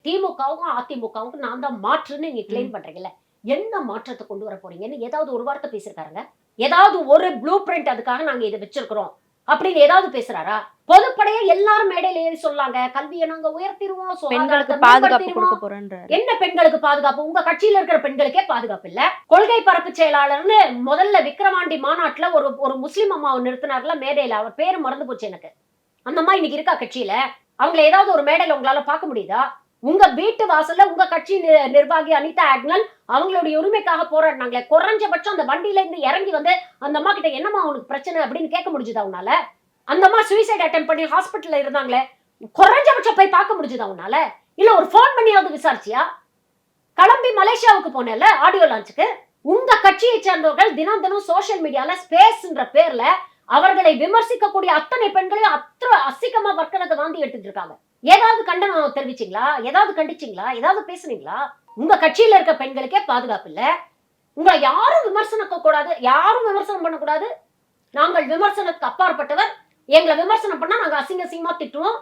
திமுகவும் அதிமுகவுக்கும் நான் தான் மாற்றுன்னு நீங்க கிளைம் பண்றீங்கல்ல, என்ன மாற்றத்தை கொண்டு வர போறீங்கன்னு ஏதாவது ஒரு வார்த்தை பேசிருக்காருங்க? ஏதாவது ஒரு ப்ளூ பிரிண்ட் அதுக்காக நாங்க இதை வச்சிருக்கிறோம் அப்படின்னு ஏதாவது பேசுறாரா? பொதுப்படையா எல்லாரும் மேடையில ஏறி சொல்லாங்க, கல்வியை நாங்க உயர்த்திடுவோம், பெண்களுக்கு சுகாதாரத்தை பாதுகாப்பு கொடுக்க மேம்படுத்திடுவோம். போறேன்றாரு. என்ன பெண்களுக்கு பாதுகாப்பு? உங்க கட்சியில இருக்கிற பெண்களுக்கே பாதுகாப்பு இல்ல. கொள்கை பரப்பு செயலாளர்னு முதல்ல விக்கிரவாண்டி மாநாட்டுல ஒரு ஒரு முஸ்லிம் அம்மாவை நிறுத்தினார்ல மேடையில, அவர் பேரு மறந்து போச்சு எனக்கு. அந்த அம்மா இன்னைக்கு இருக்கா கட்சியில? அவங்கள ஏதாவது ஒரு மேடையில உங்களால பார்க்க முடியுதா? உங்க வீட்டு வாசல்ல உங்க கட்சி நிர்வாகி அனிதா ஆக்னல் அவங்களுடைய உரிமைக்காக போராடினாங்களே, குறைஞ்சபட்சம் அந்த வண்டியில இருந்து இறங்கி வந்து அந்த அம்மா கிட்ட என்னம்மா உனக்கு பிரச்சனை அப்படின்னு கேட்க முடிஞ்சதா உன்னால? அந்த அம்மா சூசைட் அட்டெம்ப்ட் பண்ணி ஹாஸ்பிட்டல்ல இருந்தாங்களே, குறைஞ்சபட்சம் போய் பார்க்க முடிஞ்சதா உன்னால? இல்ல ஒரு ஃபோன் பண்ணியாவது விசாரிச்சியா? கிளம்பி மலேசியாவுக்கு போனேன்ல ஆடியோ லான்ச்சுக்கு. உங்க கட்சியை சேர்ந்தவர்கள் தினம் தினம் சோசியல் மீடியால ஸ்பேஸ்ன்ற பேர்ல அவர்களை விமர்சிக்கக்கூடிய அத்தனை பெண்களையும் அசிங்கமா வர்க்கணத்தை வாந்தி எடுத்துட்டு இருக்காங்க. ஏதாவது கண்டனம் தெரிவிச்சீங்களா? ஏதாவது கண்டிச்சீங்களா? ஏதாவது பேசுனீங்களா? உங்க கட்சியில இருக்க பெண்களுக்கே பாதுகாப்பு இல்ல. உங்களை யாரும் விமர்சனிக்க கூடாது, யாரும் விமர்சனம் பண்ணக்கூடாது. நாங்கள் விமர்சனத்துக்கு அப்பாற்பட்டவர். எங்களை விமர்சனம் பண்ணா நாங்க அசிங்க அசிங்கமா திட்டுவோம்.